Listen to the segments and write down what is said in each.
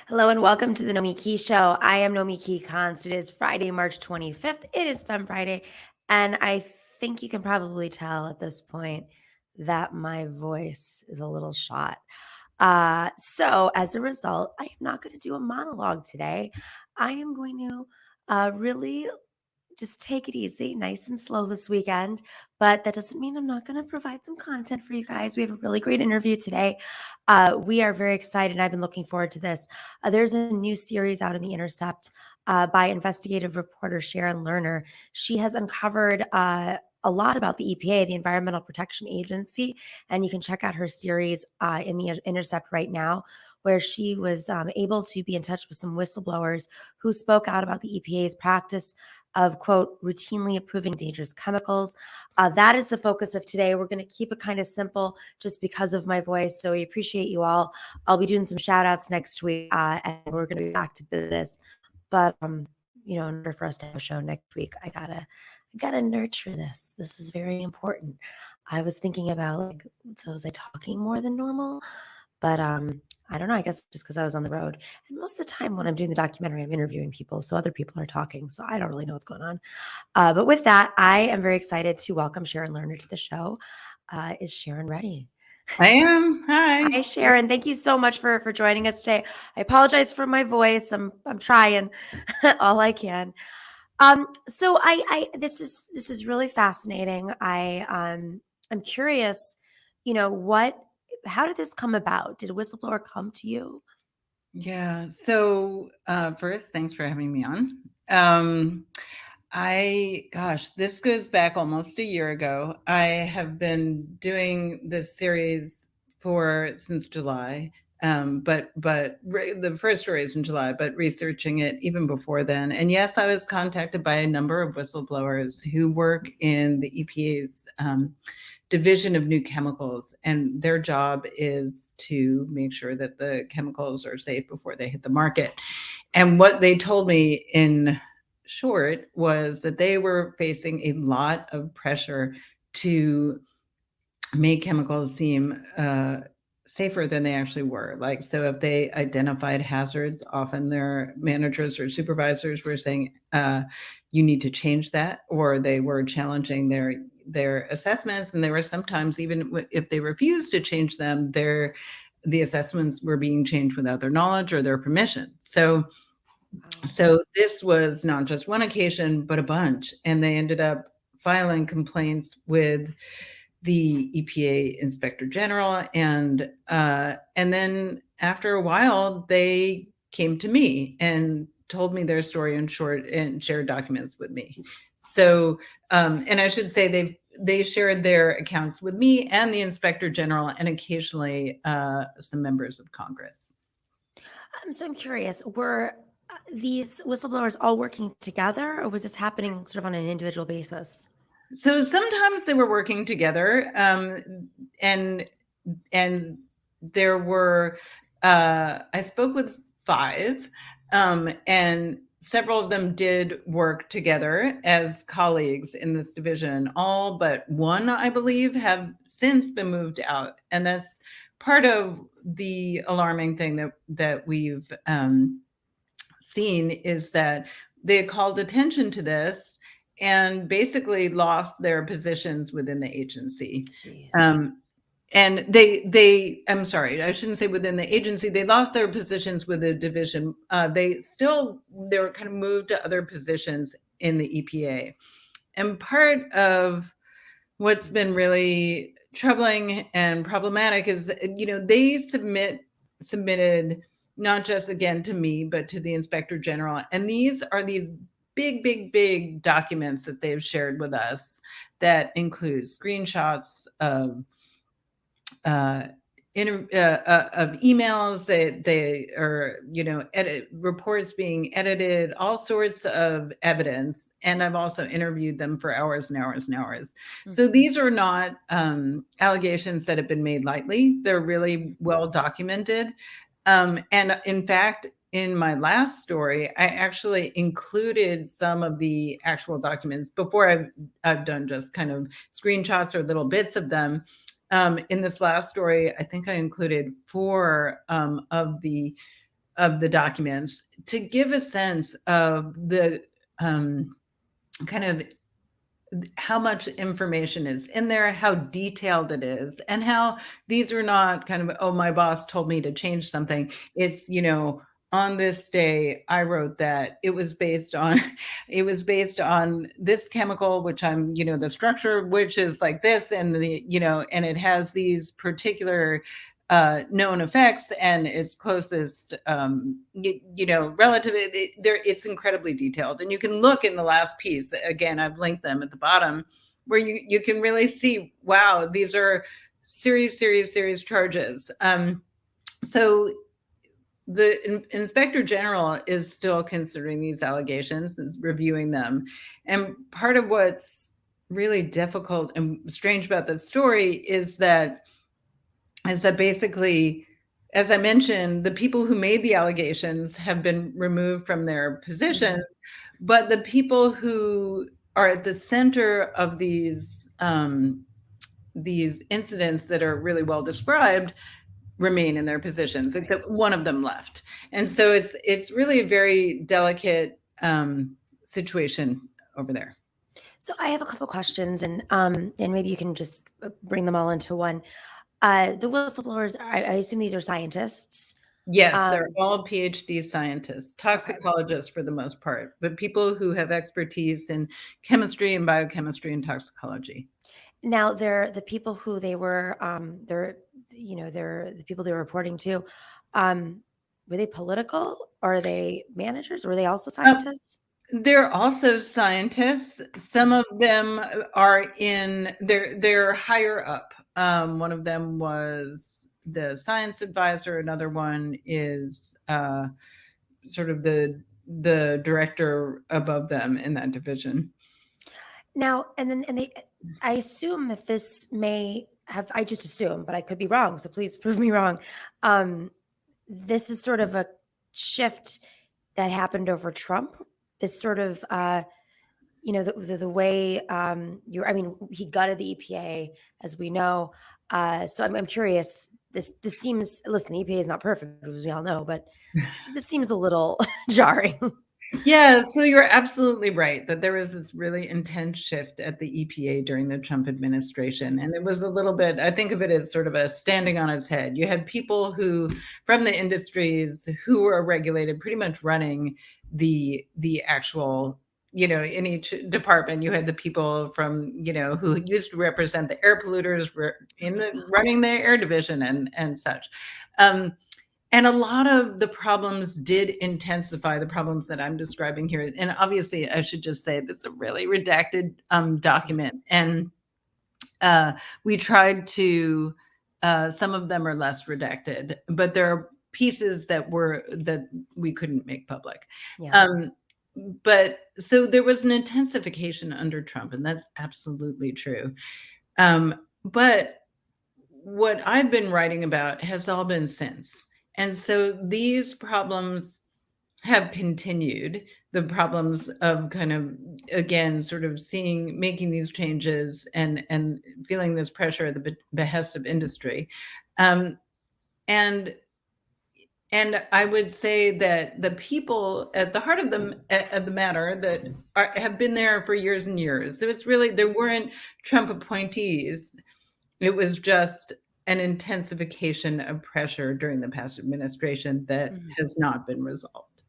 Hello and welcome to the Nomiki Show. I am Nomiki Const. It is Friday, March 25th. It is Femme Friday. And I think you can probably tell at this point that my voice is a little shot. So as a result, I am not going to do a monologue today. I am going to really just take it easy, nice and slow this weekend. But that doesn't mean I'm not going to provide some content for you guys. We have a really great interview today. We are very excited. I've been looking forward to this. There's a new series out in the Intercept by investigative reporter Sharon Lerner. She has uncovered a lot about the EPA, the Environmental Protection Agency, and you can check out her series in the Intercept right now, where she was able to be in touch with some whistleblowers who spoke out about the EPA's practice of, quote, routinely approving dangerous chemicals. That is the focus of today. We're going to keep it kind of simple just because of my voice. So we appreciate you all. I'll be doing some shout outs next week and we're going to be back to business. But, in order for us to have a show next week, I gotta nurture this. This is very important. I was thinking about so was I talking more than normal? But I don't know. I guess just because I was on the road. And most of the time when I'm doing the documentary, I'm interviewing people. So other people are talking. So I don't really know what's going on. But with that, I am very excited to welcome Sharon Lerner to the show. Is Sharon ready? I am. Hi. Hi, Sharon. Thank you so much for joining us today. I apologize for my voice. I'm trying all I can. So I this is really fascinating. I'm curious, how did this come about? Did a whistleblower come to you? Yeah. So first, thanks for having me on. This goes back almost a year ago. I have been doing this series since July. The first story is in July, but researching it even before then. And yes, I was contacted by a number of whistleblowers who work in the EPA's Division of New Chemicals, and their job is to make sure that the chemicals are safe before they hit the market. And what they told me in short was that they were facing a lot of pressure to make chemicals seem safer than they actually were. Like, so if they identified hazards, often their managers or supervisors were saying, you need to change that, or they were challenging their assessments. And they were sometimes, even if they refused to change them, the assessments were being changed without their knowledge or their permission. So this was not just one occasion, but a bunch. And they ended up filing complaints with the EPA Inspector General, and then after a while, they came to me and told me their story in short and shared documents with me. So, and I should say they shared their accounts with me and the Inspector General, and occasionally some members of Congress. So I'm curious, were these whistleblowers all working together, or was this happening sort of on an individual basis? So sometimes they were working together, and there were. I spoke with 5, and several of them did work together as colleagues in this division. All but one, I believe, have since been moved out, and that's part of the alarming thing that we've seen is that they called attention to this and basically lost their positions within the agency. And I'm sorry, I shouldn't say within the agency, they lost their positions with the division. They were kind of moved to other positions in the EPA. And part of what's been really troubling and problematic is, they submitted not just again to me, but to the Inspector General. And these are these big documents that they've shared with us that include screenshots of emails that they are, reports being edited, all sorts of evidence. And I've also interviewed them for hours and hours and hours. Mm-hmm. So these are not allegations that have been made lightly. They're really well documented. And in fact, in my last story, I actually included some of the actual documents before I've done just kind of screenshots or little bits of them. In this last story, I think I included 4 of the the documents to give a sense of the kind of how much information is in there, how detailed it is, and how these are not kind of, oh, my boss told me to change something. It's, on this day I wrote that it was based on it was based on this chemical, which I'm, the structure, which is like this, and and it has these particular known effects and its closest relative. It's incredibly detailed, and you can look in the last piece. Again, I've linked them at the bottom, where you can really see, wow, these are serious charges. So the inspector general is still considering these allegations, is reviewing them. And part of what's really difficult and strange about this story is that basically, as I mentioned, the people who made the allegations have been removed from their positions, but the people who are at the center of these incidents that are really well described remain in their positions, except one of them left. And so it's really a very delicate situation over there. So I have a couple questions, and maybe you can just bring them all into one. The whistleblowers, I assume these are scientists. Yes, they're all PhD scientists, toxicologists for the most part, but people who have expertise in chemistry and biochemistry and toxicology. Now, they're the people who they were, they're the people they were reporting to. Were they political, or are they managers, or were they also scientists? They're also scientists. Some of them are they're higher up. One of them was the science advisor. Another one is sort of the director above them in that division. Now, I assume that this may have, I just assume, but I could be wrong, so please prove me wrong. This is sort of a shift that happened over Trump. This sort of, the way he gutted the EPA, as we know. So I'm curious. This seems, listen, the EPA is not perfect, as we all know, but this seems a little jarring. Yeah, so you're absolutely right that there was this really intense shift at the EPA during the Trump administration. And it was a little bit, I think of it as sort of a standing on its head. You had people from the industries who were regulated, pretty much running the actual, in each department. You had the people from, who used to represent the air polluters, running the air division and such. And a lot of the problems did intensify, the problems that I'm describing here. And obviously, I should just say this is a really redacted document. And we tried to, some of them are less redacted, but there are pieces that we couldn't make public. Yeah. But so there was an intensification under Trump, and that's absolutely true. But what I've been writing about has all been since. And so these problems have continued, the problems of kind of, again, sort of making these changes and feeling this pressure at the behest of industry. And I would say that the people at the heart of the matter that have been there for years and years. So it's really, there weren't Trump appointees. It was just an intensification of pressure during the past administration that has not been resolved.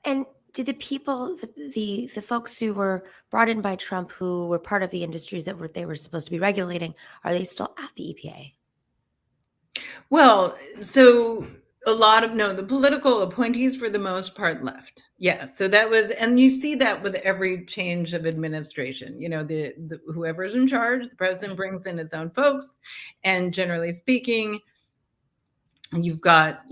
And did the people, the folks who were brought in by Trump, who were part of the industries that they were supposed to be regulating, are they still at the EPA? Well, so the political appointees for the most part left. Yeah. So that was, and you see that with every change of administration, the whoever's in charge, the president brings in his own folks. And generally speaking, you've got,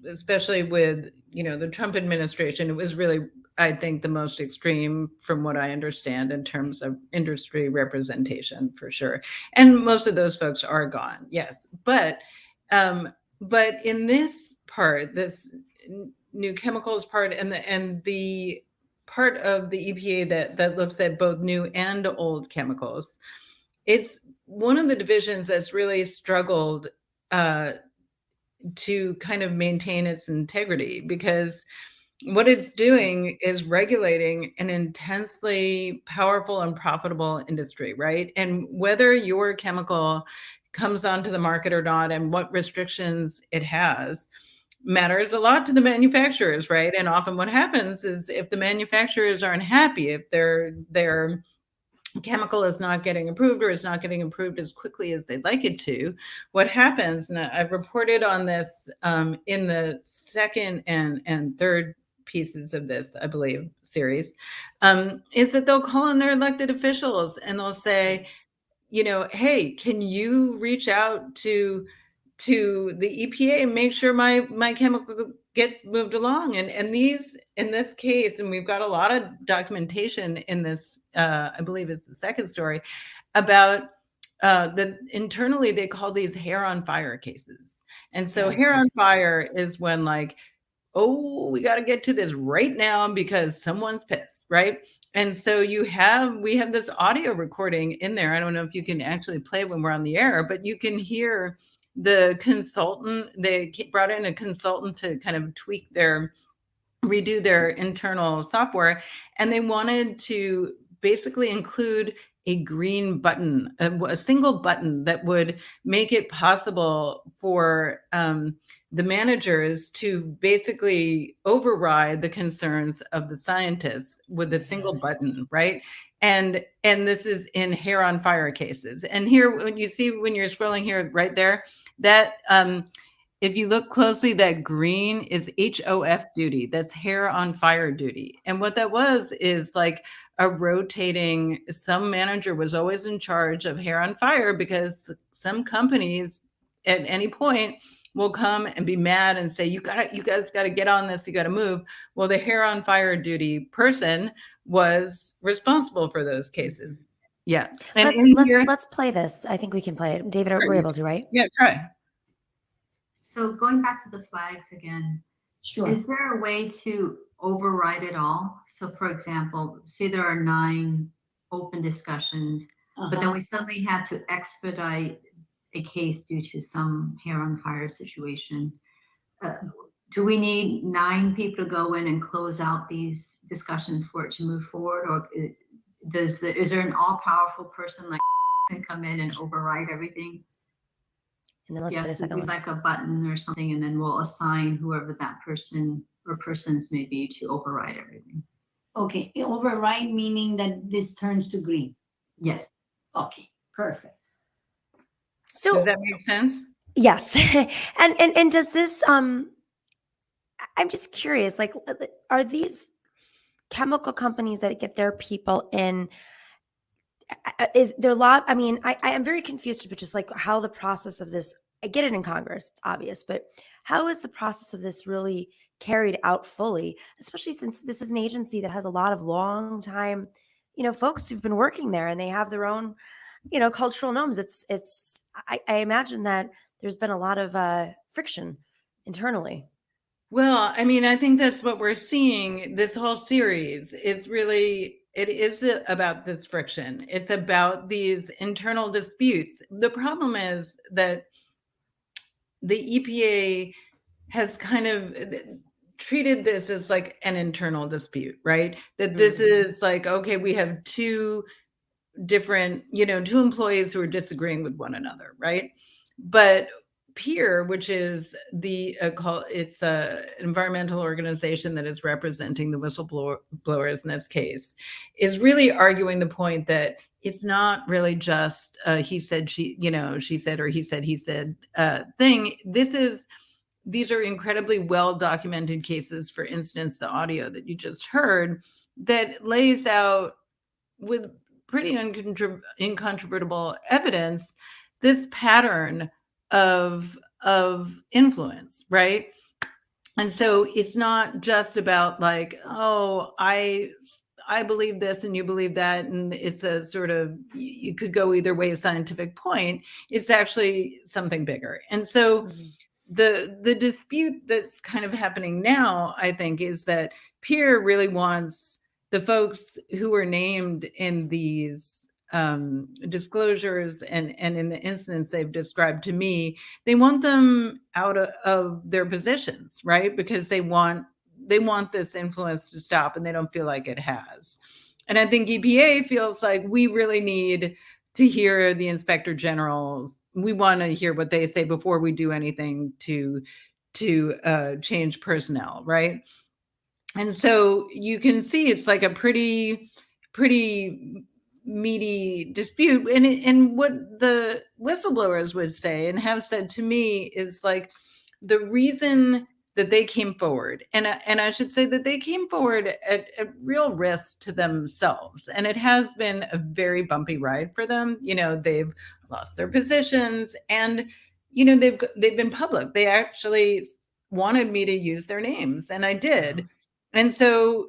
especially with, the Trump administration, it was really, I think, the most extreme from what I understand in terms of industry representation, for sure. And most of those folks are gone. Yes. But in this part, this new chemicals part, and the part of the EPA that looks at both new and old chemicals, it's one of the divisions that's really struggled to kind of maintain its integrity, because what it's doing is regulating an intensely powerful and profitable industry, right? And whether your chemical comes onto the market or not, and what restrictions it has, matters a lot to the manufacturers, right? And often what happens is, if the manufacturers aren't happy, if their chemical is not getting approved, or is not getting approved as quickly as they'd like it to, what happens, and I've reported on this in the second and third pieces of this, I believe, series, is that they'll call on their elected officials and they'll say, hey, can you reach out to the EPA and make sure my chemical gets moved along? And these, in this case, and we've got a lot of documentation in this, I believe it's the second story, about that internally they call these hair on fire cases. And so hair on fire is when, like, oh, we got to get to this right now because someone's pissed, right? And so we have this audio recording in there. I don't know if you can actually play when we're on the air, but you can hear the consultant. They brought in a consultant to kind of redo their internal software, and they wanted to basically include a green button, a single button that would make it possible for the managers to basically override the concerns of the scientists with a single button, right? And this is in hair on fire cases. And here, when you're scrolling here, right there, that if you look closely, that green is HOF duty. That's hair on fire duty. And what that was is like a rotating, some manager was always in charge of hair on fire, because some companies at any point will come and be mad and say, you guys got to get on this. You got to move. Well, the hair on fire duty person was responsible for those cases. Yeah. And let's play this. I think we can play it. David, we're able to, right? Yeah, try. So going back to the flags again, Sure. Is there a way to override it all? So for example, say there are 9 open discussions, but then we suddenly had to expedite a case due to some hair on fire situation. Do we need 9 people to go in and close out these discussions for it to move forward? Or is there an all-powerful person like can come in and override everything? And then let's play the second one. Like a button or something, and then we'll assign whoever that person or persons may be to override everything. Okay, override meaning that this turns to green. Yes. Okay, perfect. So does that make sense? Yes. and does this I'm just curious, like, are these chemical companies that get their people in, is there a lot? I mean, I am very confused with just like how the process of this, I get it in Congress, it's obvious, but how is the process of this really carried out fully, especially since this is an agency that has a lot of long time, folks who've been working there, and they have their own, cultural norms. I imagine that there's been a lot of friction internally. Well, I mean, I think that's what we're seeing. This whole series is really, it is about this friction. It's about these internal disputes. The problem is that the EPA has kind of treated this as like an internal dispute, right? That this is like, okay, we have two different, two employees who are disagreeing with one another, right? But PEER, which is it's an environmental organization that is representing the whistleblowers in this case, is really arguing the point that it's not really just he said, she said, or he said thing. These are incredibly well documented cases. For instance, the audio that you just heard that lays out with pretty incontrovertible evidence this pattern of influence, right? And so it's not just about like, oh, I believe this and you believe that, and it's a sort of, you could go either way scientific point. It's actually something bigger. And so the dispute that's kind of happening now, I think, is that PEER really wants the folks who are named in these disclosures and in the incidents they've described to me, they want them out of their positions, right? Because they want this influence to stop, and they don't feel like it has. And I think EPA feels like we really need to hear the inspector generals. We want to hear what they say before we do anything to change personnel, right? And so you can see it's like a pretty meaty dispute. And what the whistleblowers would say and have said to me is like, the reason that they came forward, and I should say that they came forward at real risk to themselves, and it has been a very bumpy ride for them. They've lost their positions, and they've been public. They actually wanted me to use their names, and I did. And so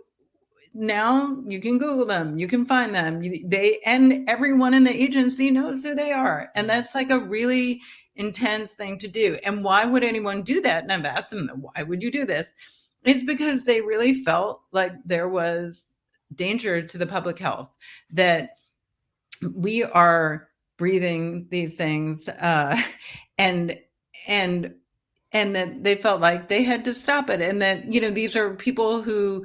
now you can Google them, you can find them. And everyone in the agency knows who they are. And that's like a really intense thing to do. And why would anyone do that? And I've asked them, why would you do this? It's because they really felt like there was danger to the public health, that we are breathing these things, and that they felt like they had to stop it. And that, these are people who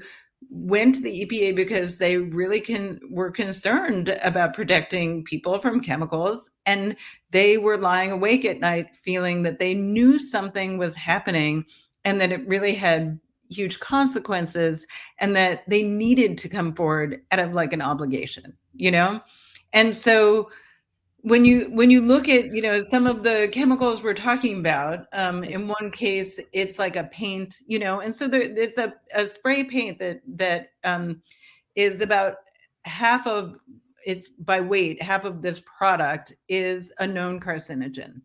went to the EPA because they really were concerned about protecting people from chemicals. And they were lying awake at night feeling that they knew something was happening and that it really had huge consequences, and that they needed to come forward out of like an obligation, And so when you look at, some of the chemicals we're talking about, in one case, it's like a paint, and so there's a spray paint that is about half of, it's by weight, half of this product is a known carcinogen.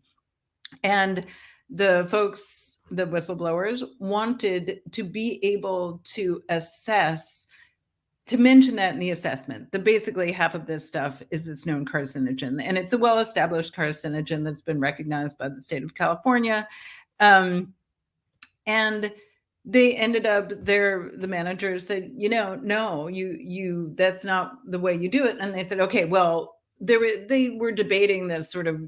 And the folks, the whistleblowers, wanted to be able to mention that in the assessment, that basically half of this stuff is this known carcinogen. And it's a well-established carcinogen that's been recognized by the state of California. And they ended up, the manager said, no, you that's not the way you do it. And they said, okay, well, they were debating this sort of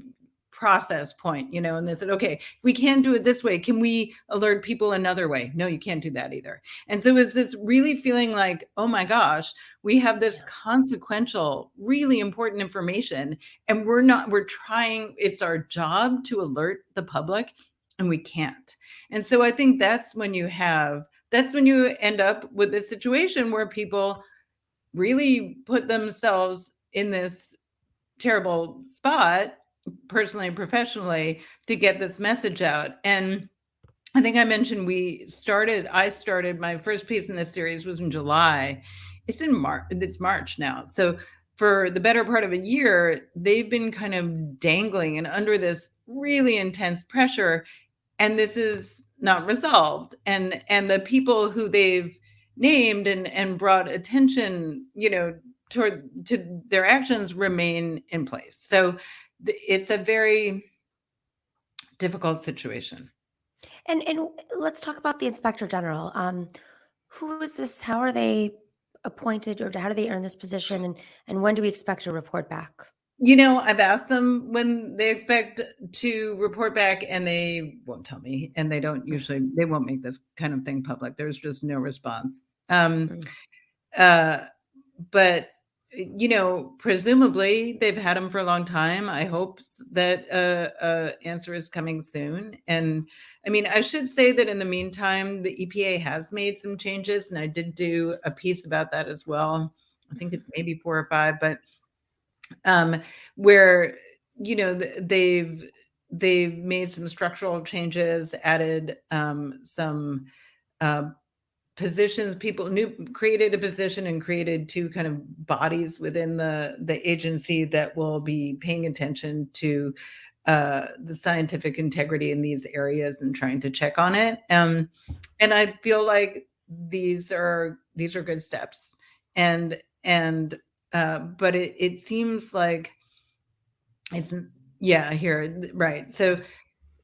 process point, and they said, okay, we can't do it this way. Can we alert people another way? No, you can't do that either. And so it's this really feeling like, oh my gosh, we have this consequential, really important information, and we're trying, it's our job to alert the public, and we can't. And so I think that's when you end up with a situation where people really put themselves in this terrible spot, personally and professionally, to get this message out. And I think I mentioned I started my first piece in this series was in July. It's in March. It's March now. So for the better part of a year, they've been kind of dangling and under this really intense pressure, and this is not resolved. And the people who they've named and brought attention, to their actions remain in place. So it's a very difficult situation. And let's talk about the inspector general. Who is this? How are they appointed, or how do they earn this position? And when do we expect a report back? I've asked them when they expect to report back, and they won't tell me, and they won't make this kind of thing public. There's just no response. But presumably they've had them for a long time. I hope that answer is coming soon. And I mean, I should say that in the meantime, the EPA has made some changes, and I did do a piece about that as well. I think it's maybe 4 or 5, but where they've made some structural changes, added some positions, created a position and created 2 kind of bodies within the agency that will be paying attention to the scientific integrity in these areas and trying to check on it. And I feel like these are good steps. But it seems like it's, here, right. So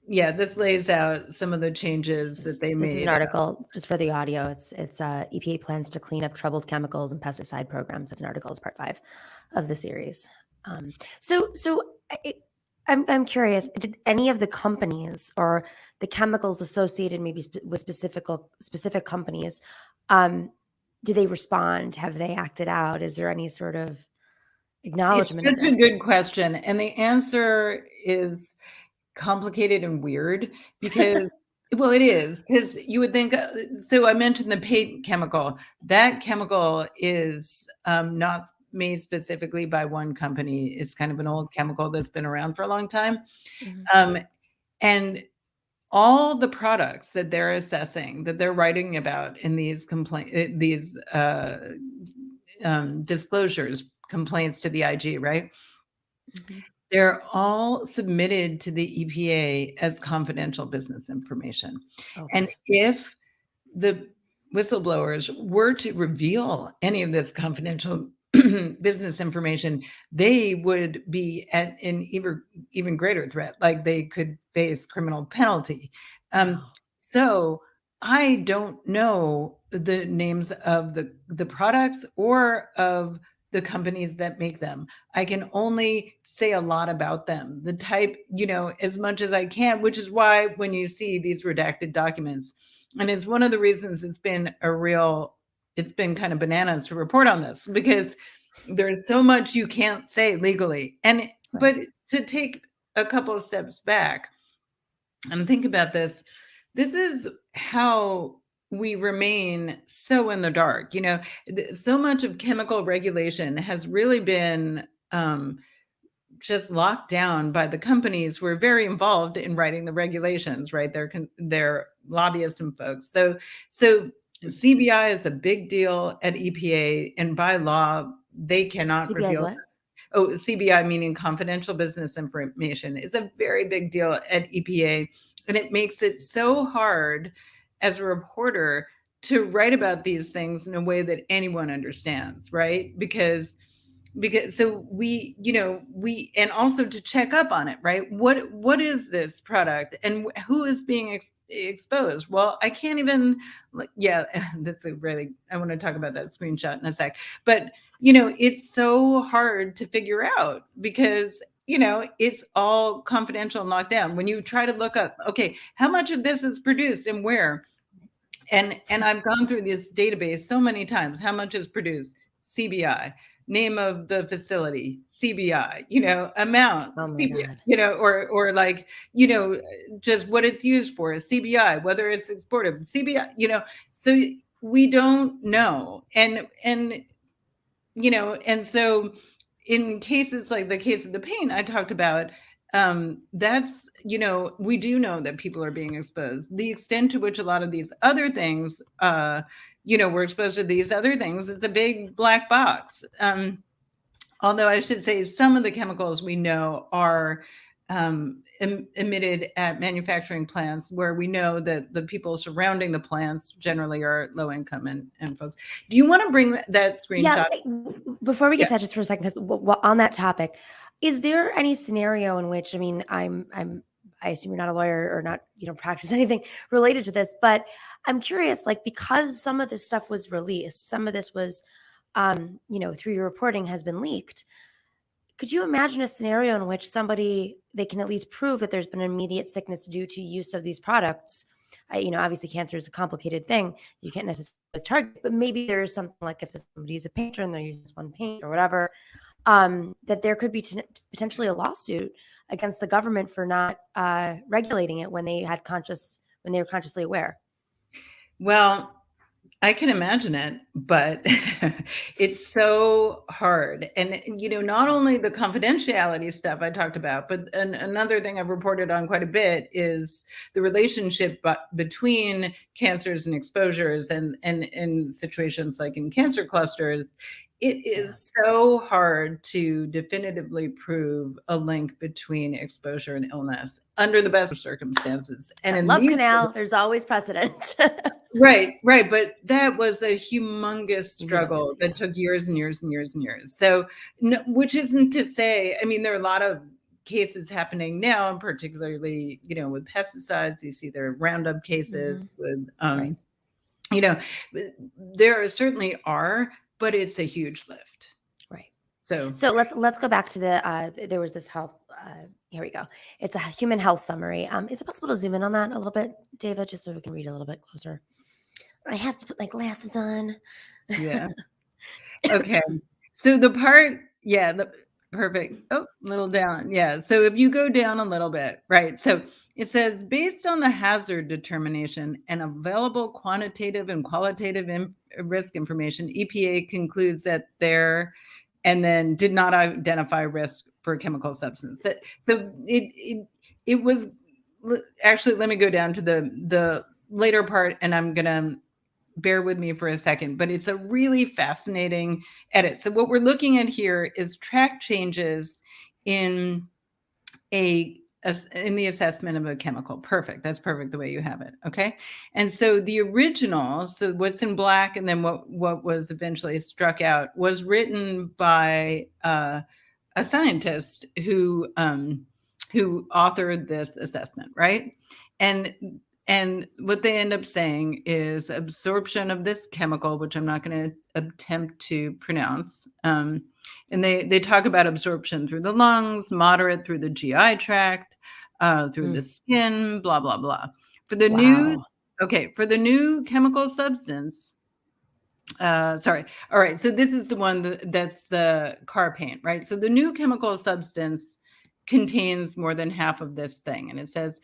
this lays out some of the changes that they made. This is an article just for the audio. It's EPA plans to clean up troubled chemicals and pesticide programs. It's an article. It's part 5 of the series. I'm curious. Did any of the companies or the chemicals associated maybe with specific companies, did they respond? Have they acted out? Is there any sort of It's acknowledgement of such a this? good question. And the answer is complicated and weird because, well, it is, because you would think, so I mentioned the paint chemical. That chemical is not made specifically by one company. It's kind of an old chemical that's been around for a long time. Mhm. And all the products that they're assessing, that they're writing about in these disclosures, complaints to the IG, right? Mhm. They're all submitted to the EPA as confidential business information. And Okay. if the whistleblowers were to reveal any of this confidential business information, they would be at an even greater threat. Like they could face criminal penalty. Wow. So I don't know the names of the products or of the companies that make them. I can only say a lot about them, the type, as much as I can, which is why when you see these redacted documents, and it's one of the reasons it's been kind of bananas to report on this, because there's so much you can't say legally. But to take a couple of steps back and think about this is how we remain so in the dark. So much of chemical regulation has really been just locked down by the companies who are very involved in writing the regulations, right? They're lobbyists and folks. So CBI is a big deal at EPA, and by law, they cannot CBI is reveal. what? Oh, CBI, meaning confidential business information, is a very big deal at EPA. And it makes it so hard as a reporter to write about these things in a way that anyone understands, right? Because so we and also to check up on it, right? What is this product and who is being exposed? Well, I can't even, this is really, I want to talk about that screenshot in a sec, but it's so hard to figure out because it's all confidential and locked down. When you try to look up, okay, how much of this is produced and where, and I've gone through this database so many times. How much is produced? CBI. Name of the facility, CBI. Amount, Oh my CBI. God. Or like just what it's used for, CBI. Whether it's exported, CBI. So we don't know, and so in cases like the case of the paint I talked about, that's, we do know that people are being exposed. The extent to which a lot of these other things, we're exposed to these other things, it's a big black box. Although I should say some of the chemicals we know are emitted at manufacturing plants where we know that the people surrounding the plants generally are low income and folks. Do you want to bring that screenshot? Yeah. Before we get to that, just for a second, because on that topic, is there any scenario in which, I mean, I assume you're not a lawyer or not, practice anything related to this, but I'm curious, like, because some of this stuff was released, some of this was, through your reporting has been leaked. Could you imagine a scenario in which they can at least prove that there's been immediate sickness due to use of these products? Obviously cancer is a complicated thing. You can't necessarily target, but maybe there is something like if somebody's a painter and they use this one paint or whatever, that there could be potentially a lawsuit against the government for not regulating it when they were consciously aware. Well, I can imagine it, but it's so hard. And, not only the confidentiality stuff I talked about, but another thing I've reported on quite a bit is the relationship between cancers and exposures and in situations like in cancer clusters. It is so hard to definitively prove a link between exposure and illness under the best of circumstances. And in Love these canal, there's always precedent. Right. But that was a humongous struggle that took years and years and years and years. So, which isn't to say, I mean, there are a lot of cases happening now, and particularly, with pesticides, you see there are Roundup cases with, Right. there certainly are, but it's a huge lift. Right. So let's go back to the there was this health. Here we go. It's a human health summary. Is it possible to zoom in on that a little bit, David, just so we can read a little bit closer? I have to put my glasses on. yeah. Okay. So the part, perfect. Oh, little down. Yeah. So if you go down a little bit, right? So it says, based on the hazard determination and available quantitative and qualitative risk information, EPA concludes that and then did not identify risk for a chemical substance. So it was actually, let me go down to the later part, and I'm gonna bear with me for a second, but it's a really fascinating edit. So what we're looking at here is track changes in the assessment of a chemical. Perfect. That's perfect the way you have it. Okay. And so the original, so what's in black and then what was eventually struck out was written by a scientist who authored this assessment, right? And what they end up saying is absorption of this chemical, which I'm not going to attempt to pronounce. And they talk about absorption through the lungs, moderate through the GI tract, through the skin, blah, blah, blah. For the for the new chemical substance, sorry. All right. So this is the one that's the car paint, right? So the new chemical substance contains more than half of this thing. And it says,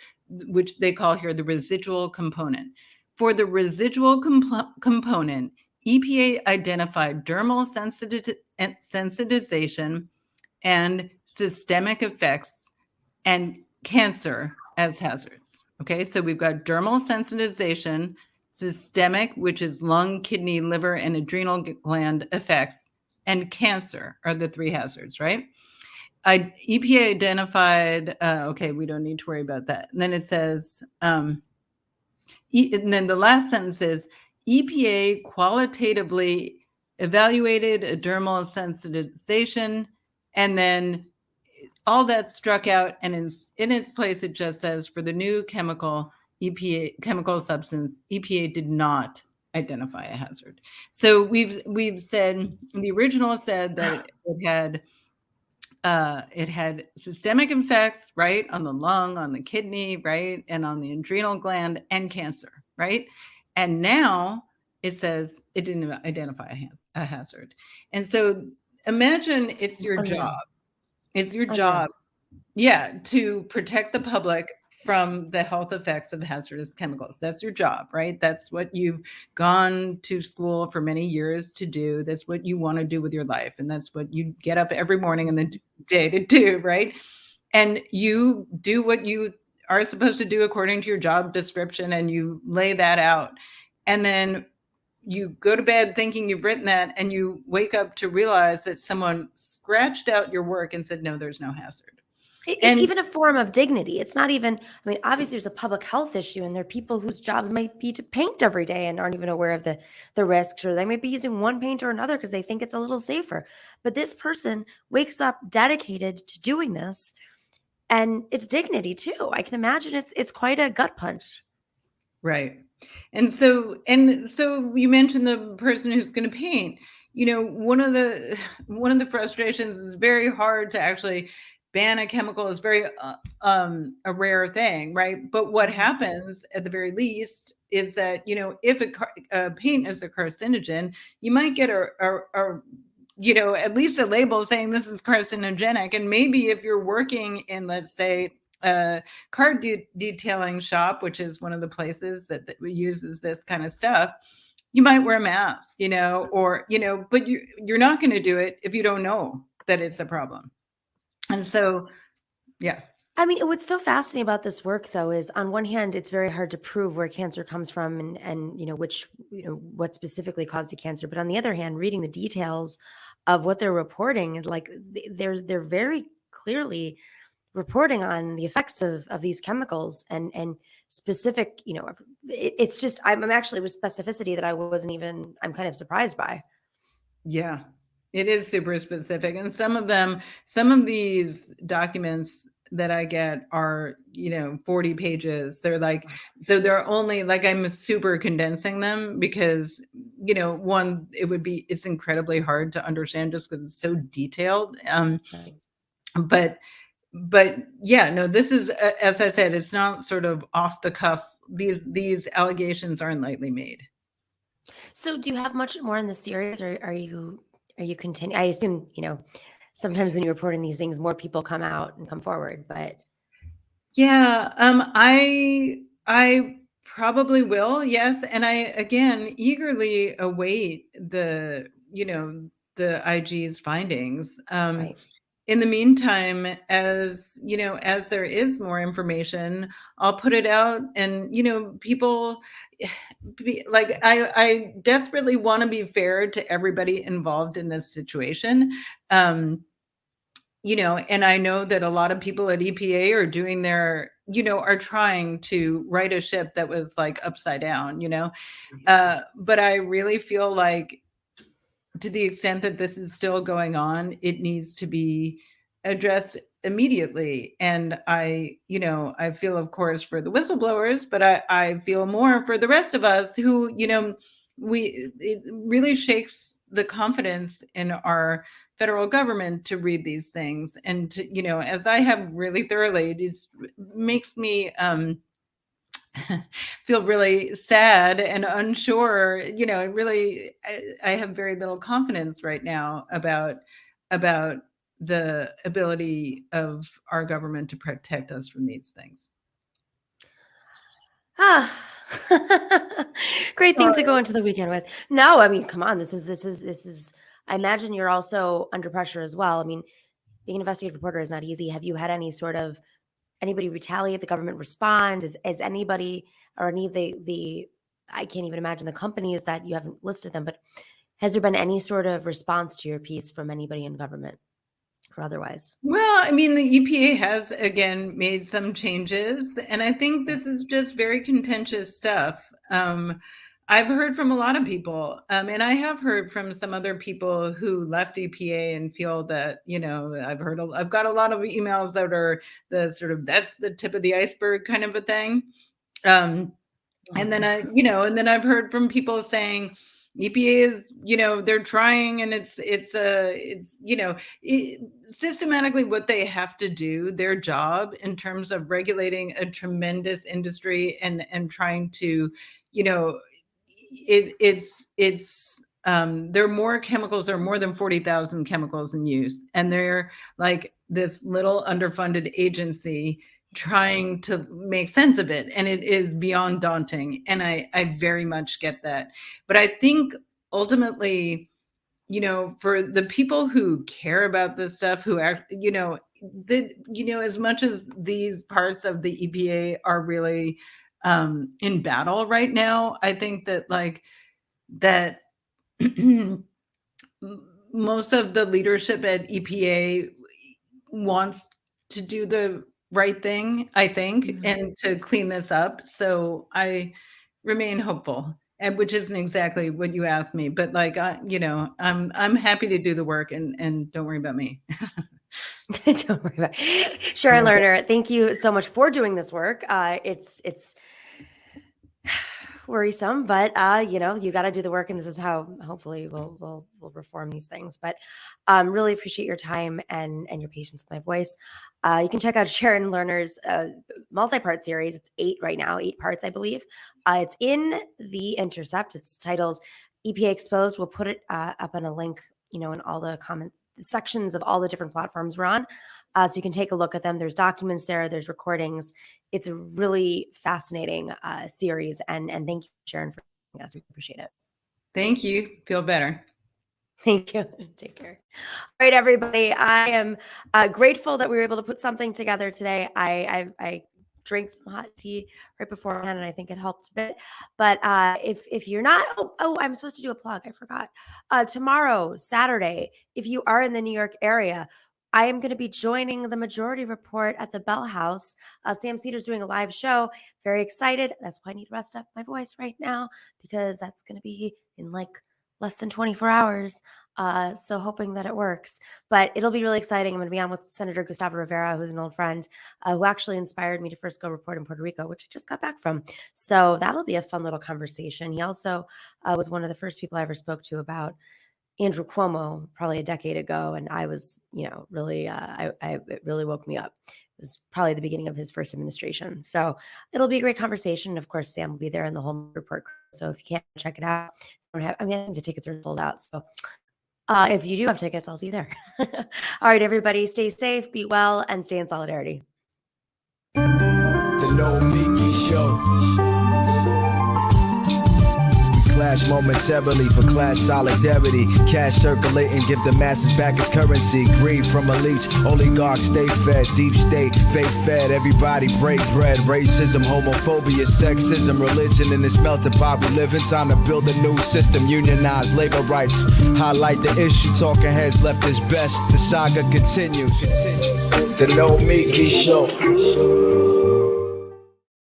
which they call here the residual component. For the residual component, EPA identified dermal sensitization and systemic effects and cancer as hazards. Okay, so we've got dermal sensitization, systemic, which is lung, kidney, liver, and adrenal gland effects, and cancer are the three hazards, right? EPA identified, okay, we don't need to worry about that. And then it says, and then the last sentence is, EPA qualitatively evaluated a dermal sensitization, and then all that struck out, and in its place, it just says, for the new chemical substance, EPA did not identify a hazard. So we've said, the original said that it had systemic effects, right, on the lung, on the kidney, right, and on the adrenal gland, and cancer, right? And now it says it didn't identify a hazard. And so imagine it's your job. It's your job, to protect the public from the health effects of hazardous chemicals. That's your job, right? That's what you've gone to school for many years to do. That's what you want to do with your life. And that's what you get up every morning in the day to do, right? And you do what you are supposed to do according to your job description, and you lay that out. And then you go to bed thinking you've written that, and you wake up to realize that someone scratched out your work and said, no, there's no hazard. It's even a form of dignity. It's not even, I mean, obviously there's a public health issue, and there are people whose jobs might be to paint every day and aren't even aware of the risks, or they might be using one paint or another because they think it's a little safer. But this person wakes up dedicated to doing this, and it's dignity too. I can imagine it's quite a gut punch. Right. And so you mentioned the person who's going to paint. You know, one of the frustrations is very hard to actually ban a chemical. Is very a rare thing, right? But what happens at the very least is that, you know, if a paint is a carcinogen, you might get at least a label saying this is carcinogenic. And maybe if you're working in, let's say, a car detailing shop, which is one of the places that uses this kind of stuff, you might wear a mask, but you're not going to do it if you don't know that it's a problem. And so, yeah. I mean, what's so fascinating about this work, though, is on one hand, it's very hard to prove where cancer comes from and what specifically caused a cancer. But on the other hand, reading the details of what they're reporting, like they're very clearly reporting on the effects of these chemicals and specific, it's just, I'm actually with specificity that I'm kind of surprised by. Yeah, it is super specific. And some of these documents that I get are, 40 pages. They're like, so they're only like, I'm super condensing them because, one, it's incredibly hard to understand just because it's so detailed. Right. But yeah, no, this is, as I said, it's not sort of off the cuff. These allegations aren't lightly made. So do you have much more in the series, or are you continue? I assume, sometimes when you report on these things, more people come out and come forward, but Yeah, I probably will. Yes, and I again eagerly await the IG's findings. right. In the meantime, as there is more information, I'll put it out, and people like, I desperately want to be fair to everybody involved in this situation. And I know that a lot of people at EPA are doing are trying to right a ship that was like upside down, but I really feel like, to the extent that this is still going on, it needs to be addressed immediately. And I feel, of course, for the whistleblowers, but I feel more for the rest of us who, it really shakes the confidence in our federal government to read these things. And to, as I have really thoroughly, it makes me feel really sad and unsure. I have very little confidence right now about the ability of our government to protect us from these things. Great thing to go into the weekend with. No, I mean, come on, this is. I imagine you're also under pressure as well. I mean, being an investigative reporter is not easy. Have you had anybody retaliate? The government respond? Is anybody or any of the I can't even imagine the companies that you haven't listed them, but has there been any sort of response to your piece from anybody in government or otherwise? Well, I mean, the EPA has again made some changes, and I think this is just very contentious stuff. I've heard from a lot of people, and I have heard from some other people who left EPA and feel that, I've got a lot of emails that are the sort of, that's the tip of the iceberg kind of a thing. And then and then I've heard from people saying EPA is, they're trying, and it's systematically what they have to do, their job in terms of regulating a tremendous industry and trying to, there are more chemicals, there are more than 40,000 chemicals in use, and they're like this little underfunded agency trying to make sense of it, and it is beyond daunting, and I very much get that. But I think ultimately, for the people who care about this stuff, who act, as much as these parts of the EPA are really in battle right now, I think that that most of the leadership at EPA wants to do the right thing, I think, and to clean this up. So I remain hopeful, and which isn't exactly what you asked me, but I'm happy to do the work, and don't worry about me. Don't worry about it. Sharon Lerner, thank you so much for doing this work. It's worrisome, but you got to do the work, and this is how hopefully we'll reform these things. But really appreciate your time and your patience with my voice. You can check out Sharon Lerner's multi-part series. It's 8 right now, 8 parts, I believe. It's in the Intercept. It's titled EPA Exposed. We'll put it up on a link, in all the comment sections of all the different platforms we're on. So you can take a look at them. There's documents there. There's recordings. It's a really fascinating series. And thank you, Sharon, for joining us. We appreciate it. Thank you. Feel better. Thank you. Take care. All right, everybody. I am grateful that we were able to put something together today. I drank some hot tea right beforehand, and I think it helped a bit. But if you're not, I'm supposed to do a plug. I forgot. Tomorrow, Saturday, if you are in the New York area, I am going to be joining the Majority Report at the Bell House. Sam Cedar's doing a live show. Very excited. That's why I need to rest up my voice right now, because that's going to be in less than 24 hours. So hoping that it works, but it'll be really exciting. I'm going to be on with Senator Gustavo Rivera, who's an old friend, who actually inspired me to first go report in Puerto Rico, which I just got back from. So that'll be a fun little conversation. He also was one of the first people I ever spoke to about Andrew Cuomo probably a decade ago. And I was, really, it really woke me up. It was probably the beginning of his first administration. So it'll be a great conversation. Of course, Sam will be there in the whole report. So if you can't check it out, I think the tickets are sold out. So if you do have tickets, I'll see you there. All right, everybody, stay safe, be well, and stay in solidarity. The Nomiki Show. Clash momentarily for class solidarity. Cash circulating, give the masses back its currency. Greed from elites, oligarchs stay fed. Deep state, fake fed, everybody break bread. Racism, homophobia, sexism, religion in this melted pot we live in. Time to build a new system, unionize labor rights. Highlight the issue, talking heads left is best. The saga continues. The Nomiki Show.